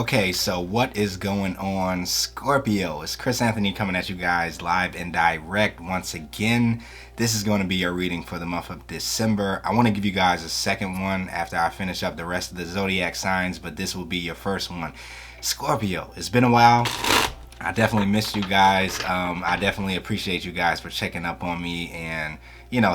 Okay, so what is going on, Scorpio? It's Chris Anthony coming at you guys live and direct once again. This is going to be your reading for the month of December. I want to give you guys a second one after I finish up the rest of the zodiac signs, but this will be your first one. Scorpio, it's been a while. I definitely missed you guys. I definitely appreciate you guys for checking up on me and,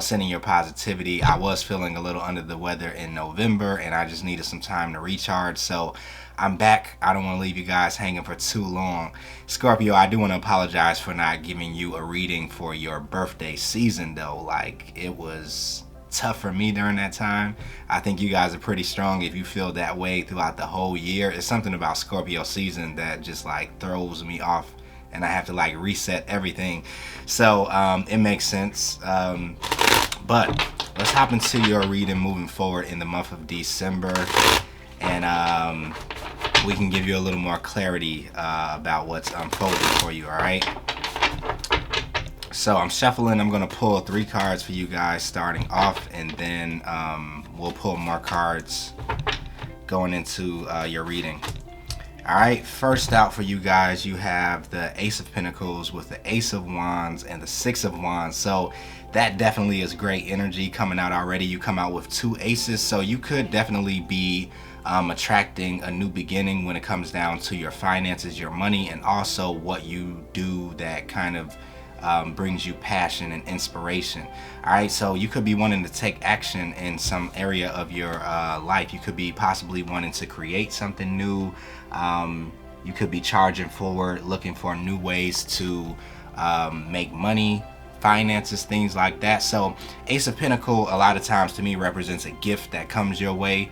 sending your positivity. I was feeling a little under the weather in November and I just needed some time to recharge. So I'm back. I don't want to leave you guys hanging for too long. Scorpio, I do want to apologize for not giving you a reading for your birthday season though. Like, it was tough for me during that time. I think you guys are pretty strong if you feel that way throughout the whole year. It's something about Scorpio season that just like throws me off and I have to like reset everything. So it makes sense. But let's hop into your reading moving forward in the month of December, and we can give you a little more clarity about what's unfolding for you. All right. So I'm shuffling. I'm going to pull 3 cards for you guys starting off, and then we'll pull more cards going into your reading. All right, first out for you guys, you have the Ace of Pentacles with the Ace of Wands and the Six of Wands. So that definitely is great energy coming out already. You come out with 2 aces, so you could definitely be attracting a new beginning when it comes down to your finances, your money, and also what you do that kind of brings you passion and inspiration. All right, so you could be wanting to take action in some area of your life. You could be possibly wanting to create something new. You could be charging forward, looking for new ways to make money, finances, things like that. So Ace of Pentacle a lot of times to me represents a gift that comes your way.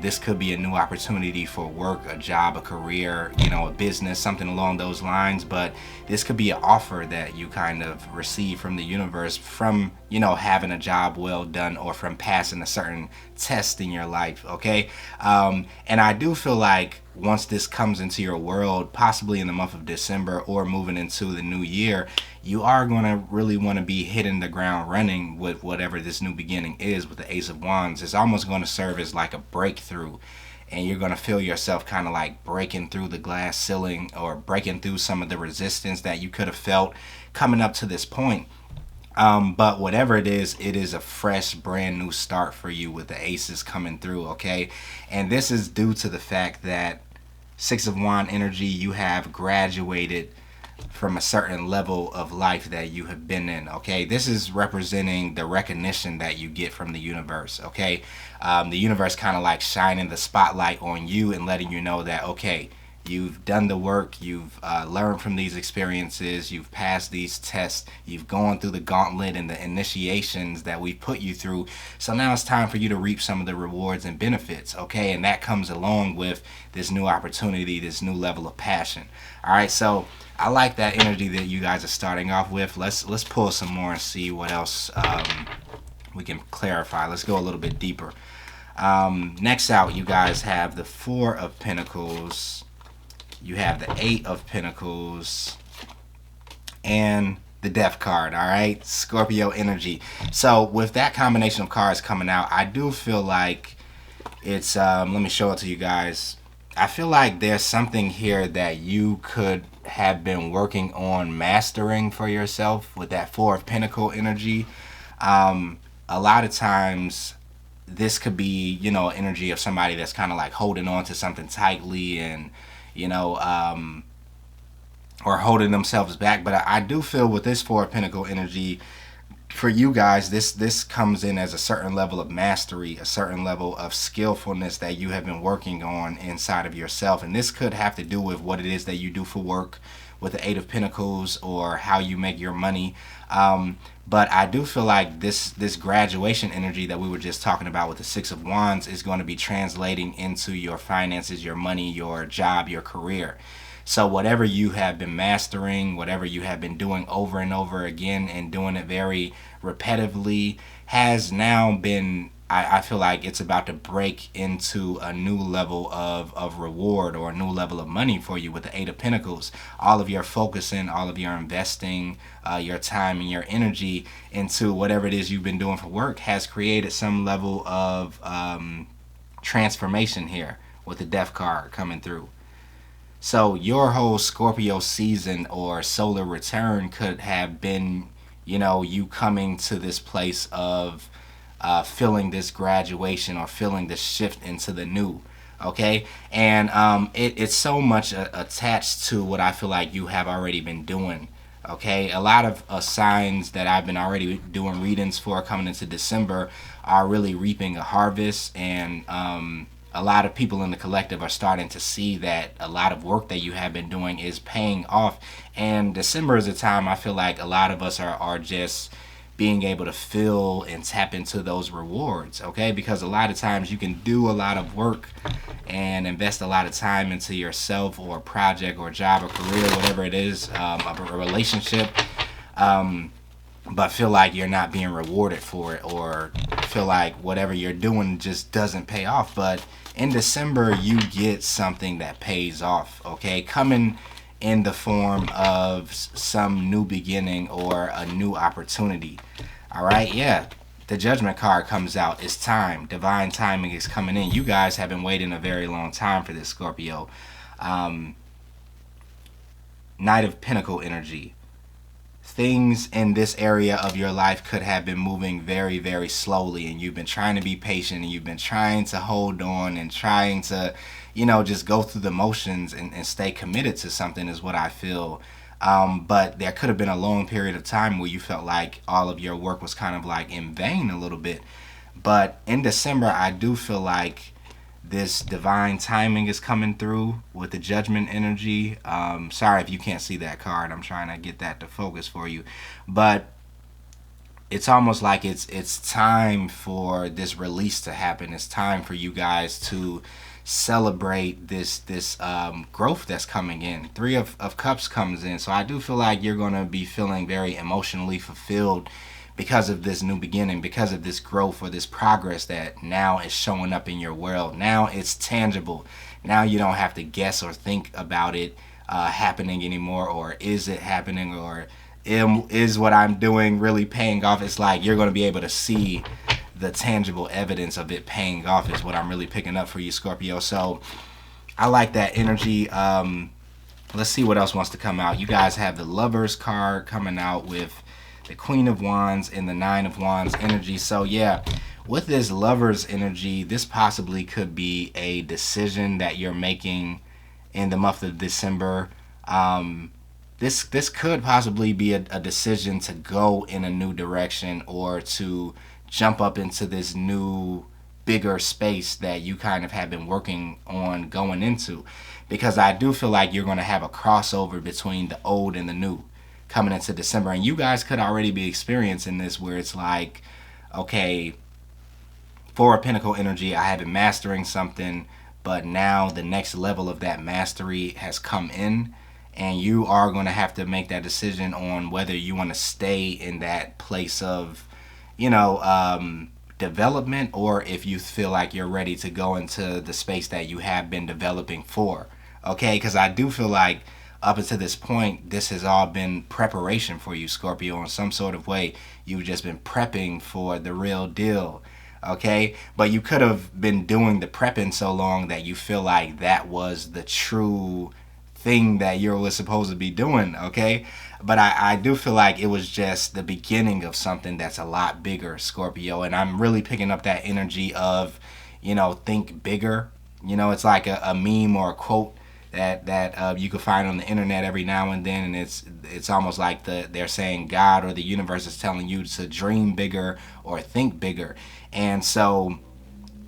This could be a new opportunity for work, a job, a career, a business, something along those lines. But this could be an offer that you kind of receive from the universe from, having a job well done or from passing a certain test in your life. Okay. And I do feel like once this comes into your world, possibly in the month of December or moving into the new year, you are going to really want to be hitting the ground running with whatever this new beginning is with the Ace of Wands. It's almost going to serve as like a breakthrough, and you're going to feel yourself kind of like breaking through the glass ceiling or breaking through some of the resistance that you could have felt coming up to this point. But whatever it is a fresh, brand new start for you with the aces coming through, okay? And this is due to the fact that Six of Wands energy, you have graduated from a certain level of life that you have been in, okay? This is representing the recognition that you get from the universe, okay? The universe kind of like shining the spotlight on you and letting you know that, okay, you've done the work, you've learned from these experiences, you've passed these tests, you've gone through the gauntlet and the initiations that we put you through. So now it's time for you to reap some of the rewards and benefits, okay? And that comes along with this new opportunity, this new level of passion. All right, so I like that energy that you guys are starting off with. Let's pull some more and see what else we can clarify. Let's go a little bit deeper. Next out, you guys have the Four of Pentacles. You have the Eight of Pentacles and the Death card. All right, Scorpio energy. So with that combination of cards coming out, I do feel like it's let me show it to you guys. I feel like there's something here that you could have been working on mastering for yourself with that Four of Pentacle energy. A lot of times this could be, energy of somebody that's kind of like holding on to something tightly and, or holding themselves back. But I do feel with this Four of Pentacle energy, for you guys, this comes in as a certain level of mastery, a certain level of skillfulness that you have been working on inside of yourself. And this could have to do with what it is that you do for work with the Eight of Pentacles or how you make your money. But I do feel like this graduation energy that we were just talking about with the Six of Wands is going to be translating into your finances, your money, your job, your career. So whatever you have been mastering, whatever you have been doing over and over again and doing it very repetitively has now been, I feel like it's about to break into a new level of reward or a new level of money for you with the Eight of Pentacles. All of your focusing, all of your investing, your time and your energy into whatever it is you've been doing for work has created some level of transformation here with the Death card coming through. So your whole Scorpio season or solar return could have been, you coming to this place of feeling this graduation or feeling this shift into the new. Okay, and it's so much attached to what I feel like you have already been doing. Okay, a lot of signs that I've been already doing readings for coming into December are really reaping a harvest, and a lot of people in the collective are starting to see that a lot of work that you have been doing is paying off. And December is a time I feel like a lot of us are just being able to feel and tap into those rewards, okay? Because a lot of times you can do a lot of work and invest a lot of time into yourself or a project or a job or career, whatever it is, a relationship, but feel like you're not being rewarded for it, or feel like whatever you're doing just doesn't pay off. But in December, you get something that pays off, okay? Coming in the form of some new beginning or a new opportunity. All right, yeah. The Judgment card comes out. It's time. Divine timing is coming in. You guys have been waiting a very long time for this, Scorpio. Knight of Pentacle energy. Things in this area of your life could have been moving very, very slowly, and you've been trying to be patient, and you've been trying to hold on and trying to, just go through the motions and stay committed to something is what I feel. But there could have been a long period of time where you felt like all of your work was kind of like in vain a little bit. But in December, I do feel like this divine timing is coming through with the Judgment energy. Sorry if you can't see that card. I'm trying to get that to focus for you. But it's almost like it's time for this release to happen. It's time for you guys to celebrate this growth that's coming in. Three of Cups comes in. So I do feel like you're going to be feeling very emotionally fulfilled because of this new beginning, because of this growth or this progress that now is showing up in your world. Now it's tangible. Now you don't have to guess or think about it happening anymore, or is it happening, or is what I'm doing really paying off? It's like you're going to be able to see the tangible evidence of it paying off is what I'm really picking up for you, Scorpio. So I like that energy. Let's see what else wants to come out. You guys have the Lovers card coming out with the Queen of Wands and the Nine of Wands energy. So yeah, with this Lovers energy, this possibly could be a decision that you're making in the month of December. This could possibly be a decision to go in a new direction, or to jump up into this new bigger space that you kind of have been working on going into, because I do feel like you're going to have a crossover between the old and the new coming into December. And you guys could already be experiencing this, where it's like, okay, Four of Pentacle energy, I have been mastering something, but now the next level of that mastery has come in, and you are going to have to make that decision on whether you want to stay in that place of development, or if you feel like you're ready to go into the space that you have been developing for. Okay, because I do feel like up until this point, this has all been preparation for you, Scorpio, in some sort of way. You've just been prepping for the real deal. Okay, but you could have been doing the prepping so long that you feel like that was the true thing that you were supposed to be doing. Okay, but I do feel like it was just the beginning of something that's a lot bigger, Scorpio. And I'm really picking up that energy of, think bigger. It's like a meme or a quote that you can find on the internet every now and then, and it's almost like they're saying God or the universe is telling you to dream bigger or think bigger. And so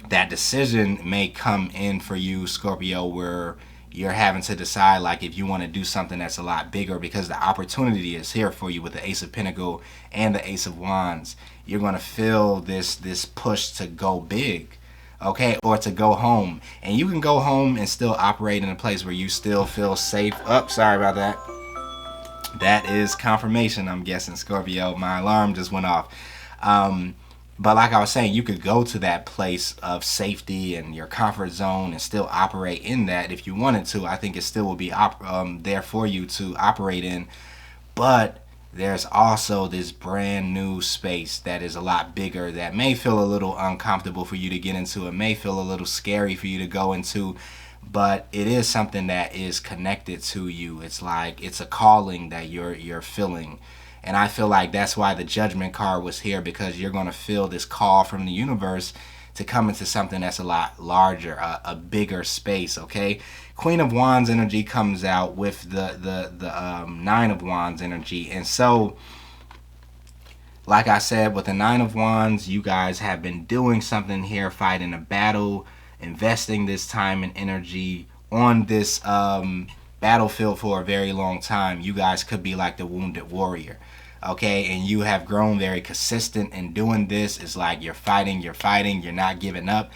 that decision may come in for you, Scorpio, where you're having to decide, like, if you want to do something that's a lot bigger, because the opportunity is here for you with the Ace of Pentacles and the Ace of Wands. You're going to feel this push to go big, okay, or to go home. And you can go home and still operate in a place where you still feel safe. Sorry about that. That is confirmation, I'm guessing, Scorpio. My alarm just went off. But like I was saying, you could go to that place of safety and your comfort zone and still operate in that if you wanted to. I think it still will be there for you to operate in. But there's also this brand new space that is a lot bigger, that may feel a little uncomfortable for you to get into. It may feel a little scary for you to go into. but it is something that is connected to you. It's like it's a calling that you're feeling. And I feel like that's why the Judgment card was here, because you're going to feel this call from the universe to come into something that's a lot larger, a bigger space, okay? Queen of Wands energy comes out with the Nine of Wands energy. And so, like I said, with the Nine of Wands, you guys have been doing something here, fighting a battle, investing this time and energy on this battlefield for a very long time. You guys could be like the wounded warrior, okay? And you have grown very consistent in doing this. It's like you're fighting, you're not giving up.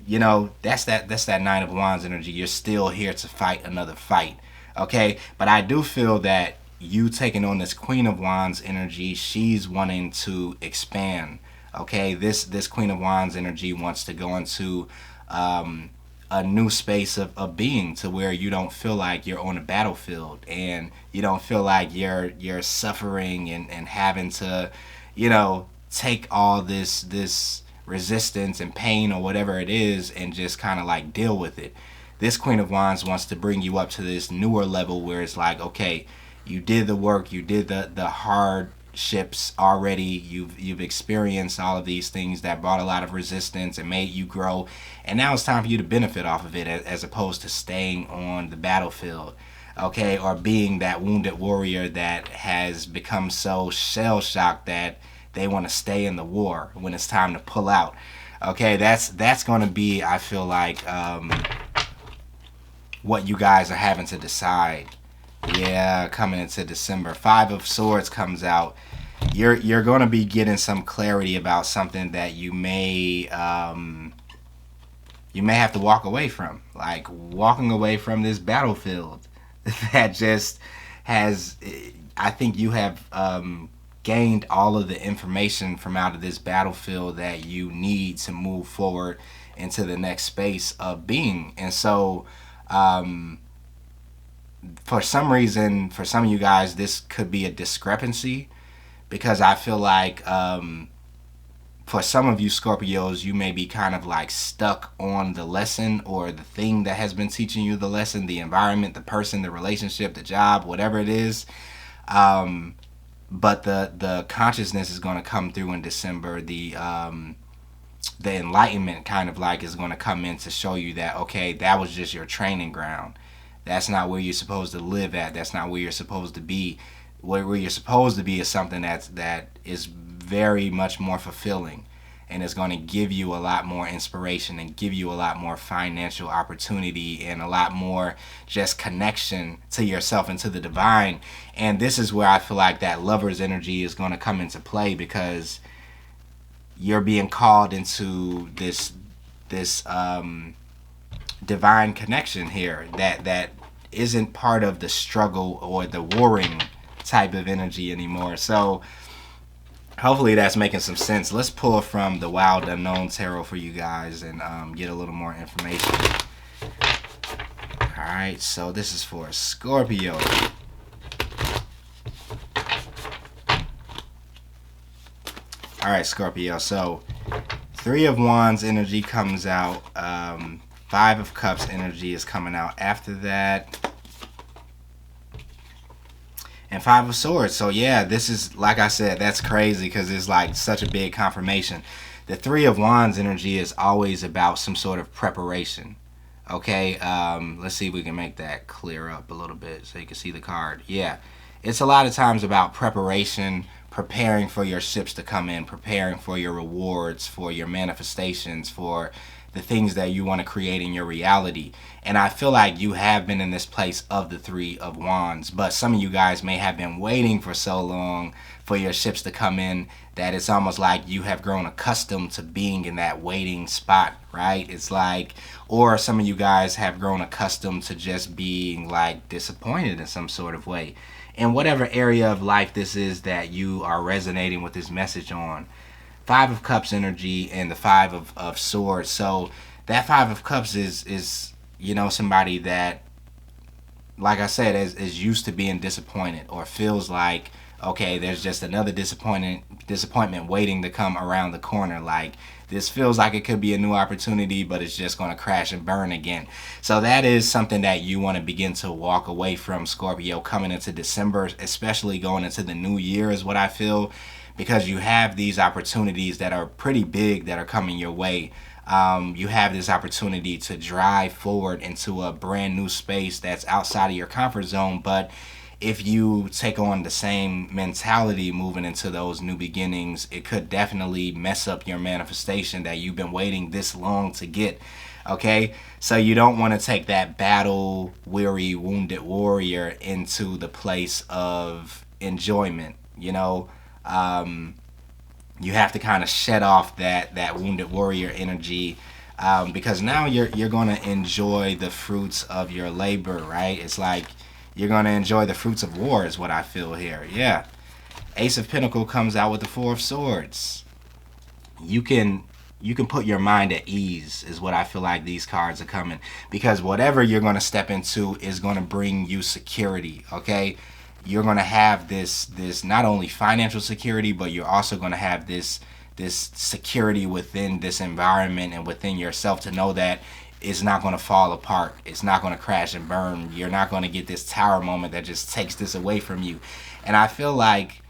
You know, that's that Nine of Wands energy. You're still here to fight another fight, okay? But I do feel that you taking on this Queen of Wands energy, she's wanting to expand, okay? This Queen of Wands energy wants to go into a new space of being, to where you don't feel like you're on a battlefield, and you don't feel like you're suffering and having to, you know, take all this resistance and pain or whatever it is and just kind of like deal with it. This Queen of Wands wants to bring you up to this newer level where it's like, okay, you did the work, you did the hardships already, you've experienced all of these things that brought a lot of resistance and made you grow, and now it's time for you to benefit off of it, as opposed to staying on the battlefield, okay, or being that wounded warrior that has become so shell-shocked that they want to stay in the war when it's time to pull out. Okay, that's going to be, I feel like, what you guys are having to decide. Yeah, coming into December. Five of Swords comes out. You're going to be getting some clarity about something that you may have to walk away from. Like walking away from this battlefield that just has, I think you have gained all of the information from out of this battlefield that you need to move forward into the next space of being. And so for some reason, for some of you guys, this could be a discrepancy, because I feel like for some of you Scorpios, you may be kind of like stuck on the lesson or the thing that has been teaching you the lesson, the environment, the person, the relationship, the job, whatever it is. But the consciousness is going to come through in December. The enlightenment kind of like is going to come in to show you that, okay, that was just your training ground. That's not where you're supposed to live at. That's not where you're supposed to be. Where you're supposed to be is something that is very much more fulfilling, and it's going to give you a lot more inspiration and give you a lot more financial opportunity and a lot more just connection to yourself and to the divine. And this is where I feel like that Lover's energy is going to come into play, because you're being called into this divine connection here that isn't part of the struggle or the warring type of energy anymore. So hopefully that's making some sense. Let's pull from the Wild Unknown Tarot for you guys and get a little more information. Alright, so this is for Scorpio. Alright, Scorpio, so Three of Wands energy comes out. Five of Cups energy is coming out after that. And Five of Swords. So yeah, this is, like I said, that's crazy because it's like such a big confirmation. The Three of Wands energy is always about some sort of preparation. Okay, let's see if we can make that clear up a little bit so you can see the card. Yeah, it's a lot of times about preparation, preparing for your ships to come in, preparing for your rewards, for your manifestations, for the things that you want to create in your reality. And I feel like you have been in this place of the Three of Wands, but some of you guys may have been waiting for so long for your ships to come in that it's almost like you have grown accustomed to being in that waiting spot, right? It's like, or some of you guys have grown accustomed to just being like disappointed in some sort of way. In whatever area of life this is that you are resonating with this message on. Five of Cups energy and the Five of Swords. So that Five of Cups is you know, somebody that, like I said, is used to being disappointed or feels like okay, there's just another disappointment waiting to come around the corner. Like, this feels like it could be a new opportunity, but it's just going to crash and burn again. So that is something that you want to begin to walk away from, Scorpio, coming into December, especially going into the new year, is what I feel, because you have these opportunities that are pretty big that are coming your way. You have this opportunity to drive forward into a brand new space that's outside of your comfort zone, but if you take on the same mentality moving into those new beginnings, it could definitely mess up your manifestation that you've been waiting this long to get. Okay, so you don't want to take that battle weary, wounded warrior into the place of enjoyment. You have to kind of shed off that wounded warrior energy, because now you're going to enjoy the fruits of your labor, right? It's like you're going to enjoy the fruits of war, is what I feel here. Yeah. Ace of Pentacles comes out with the Four of Swords. You can put your mind at ease, is what I feel like these cards are coming, because whatever you're going to step into is going to bring you security. Okay, you're going to have this not only financial security, but you're also going to have this security within this environment and within yourself, to know that it's not going to fall apart. It's not going to crash and burn. You're not going to get this tower moment that just takes this away from you. And I feel like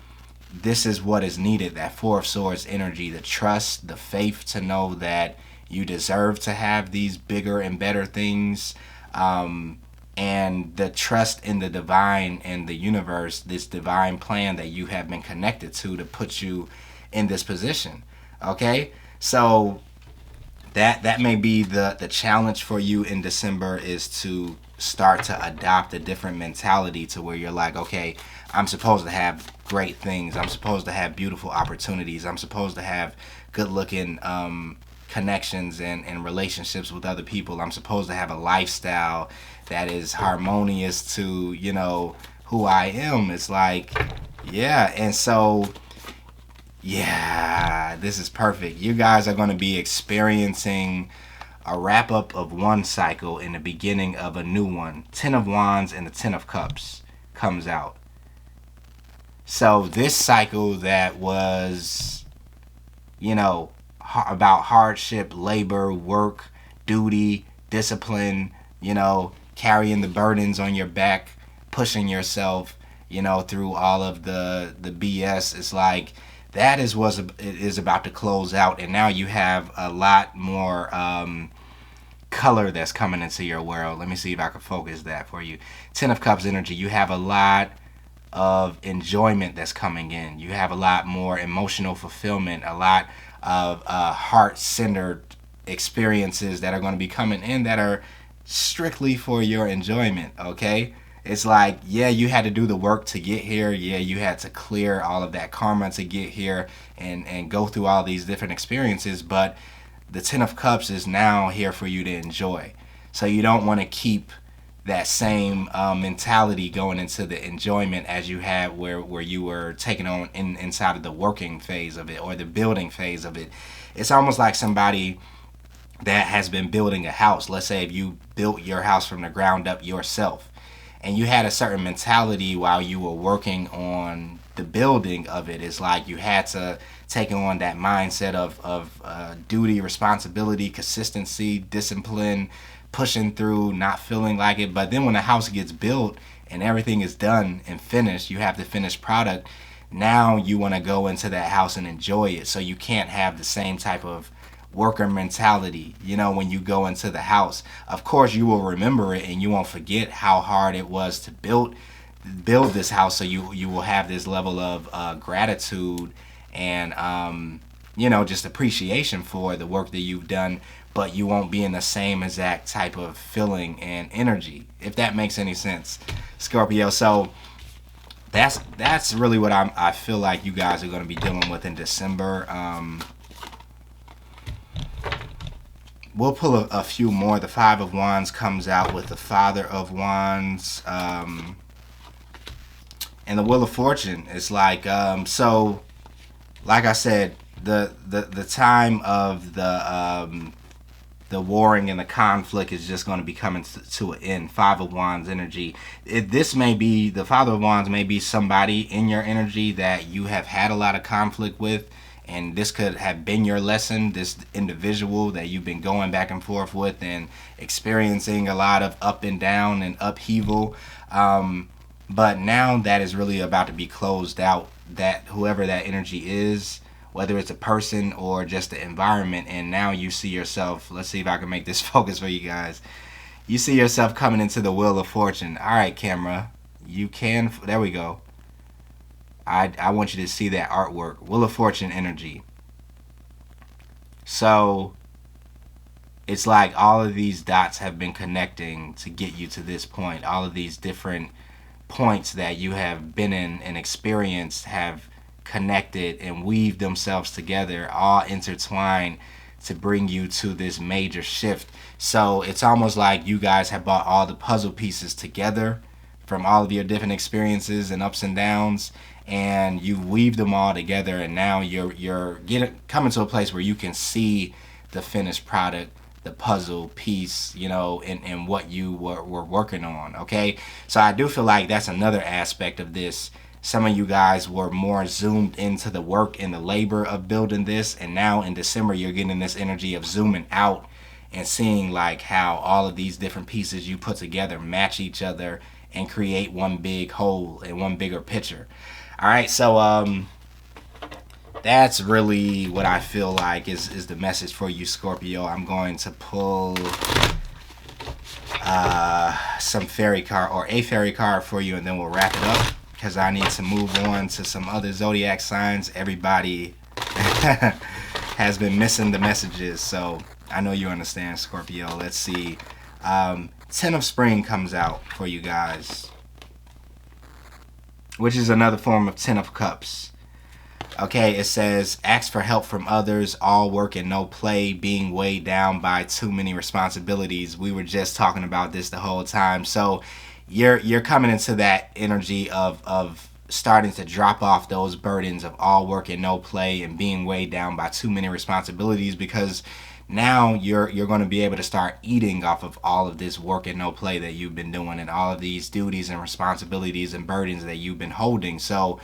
this is what is needed, that Four of Swords energy, the trust, the faith to know that you deserve to have these bigger and better things, and the trust in the divine and the universe, this divine plan that you have been connected to put you in this position. Okay, so that may be the challenge for you in December, is to start to adopt a different mentality, to where you're like, okay, I'm supposed to have great things. I'm supposed to have beautiful opportunities. I'm supposed to have good looking connections and relationships with other people. I'm supposed to have a lifestyle that is harmonious to, who I am. It's like, yeah. And so, yeah, this is perfect. You guys are going to be experiencing a wrap up of one cycle in the beginning of a new one. 10 of Wands and the 10 of Cups comes out. So this cycle that was, about hardship, labor, work, duty, discipline, carrying the burdens on your back, pushing yourself, through all of the BS. It's like that is what it is about to close out, and now you have a lot more color that's coming into your world. Let me see if I can focus that for you. 10 of Cups energy. You have a lot of enjoyment that's coming in. You have a lot more emotional fulfillment, a lot of heart-centered experiences that are going to be coming in that are strictly for your enjoyment. Okay, it's like, yeah, you had to do the work to get here. Yeah, you had to clear all of that karma to get here and go through all these different experiences, but the 10 of Cups is now here for you to enjoy. So you don't want to keep that same mentality going into the enjoyment as you had where you were taking on inside of the working phase of it, or the building phase of it. It's almost like somebody that has been building a house. Let's say if you built your house from the ground up yourself, and you had a certain mentality while you were working on the building of it. It's like you had to take on that mindset of duty, responsibility, consistency, discipline, pushing through, not feeling like it. But then when the house gets built and everything is done and finished, you have the finished product. Now you want to go into that house and enjoy it. So you can't have the same type of worker mentality, when you go into the house. Of course, you will remember it and you won't forget how hard it was to build this house. So you will have this level of gratitude and just appreciation for the work that you've done, but you won't be in the same exact type of feeling and energy, if that makes any sense, Scorpio. So that's really what I feel like you guys are going to be dealing with in December. We'll pull a few more. The Five of Wands comes out with the Father of Wands, and the Wheel of Fortune. It's like, so like I said, the time of the the warring and the conflict is just going to be coming to an end. Five of Wands energy. This may be, the Father of Wands may be somebody in your energy that you have had a lot of conflict with, and this could have been your lesson, this individual that you've been going back and forth with and experiencing a lot of up and down and upheaval. But now that is really about to be closed out, that whoever that energy is, whether it's a person or just the environment, and now you see yourself, let's see if I can make this focus for you guys. You see yourself coming into the Wheel of Fortune. All right, camera, you can, there we go. I want you to see that artwork, Wheel of Fortune energy. So it's like all of these dots have been connecting to get you to this point. All of these different points that you have been in and experienced have connected and weaved themselves together, all intertwined to bring you to this major shift. So it's almost like you guys have brought all the puzzle pieces together from all of your different experiences and ups and downs, and you weave them all together, and now you're coming to a place where you can see the finished product, the puzzle piece, you know, and what you were working on. Okay, so I do feel like that's another aspect of this. Some of you guys were more zoomed into the work and the labor of building this, and now in December you're getting this energy of zooming out and seeing like how all of these different pieces you put together match each other and create one big whole and one bigger picture. All right, so that's really what I feel like is the message for you, Scorpio. I'm going to pull some fairy card, or a fairy card for you, and then we'll wrap it up, because I need to move on to some other zodiac signs. Everybody has been missing the messages, so I know you understand, Scorpio. Let's see. 10 of Spring comes out for you guys, which is another form of 10 of Cups. Okay, it says, ask for help from others, all work and no play, being weighed down by too many responsibilities. We were just talking about this the whole time. So you're coming into that energy of starting to drop off those burdens of all work and no play and being weighed down by too many responsibilities, because now you're going to be able to start eating off of all of this work and no play that you've been doing, and all of these duties and responsibilities and burdens that you've been holding. So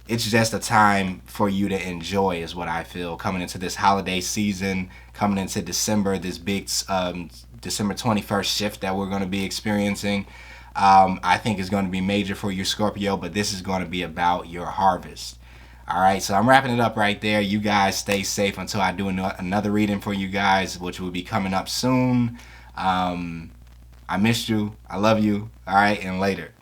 it's just a time for you to enjoy, is what I feel, coming into this holiday season, coming into December, this big December 21st shift that we're going to be experiencing. I think is going to be major for you, Scorpio, but this is going to be about your harvest. All right, so I'm wrapping it up right there. You guys stay safe until I do another reading for you guys, which will be coming up soon. I missed you. I love you. All right, and later.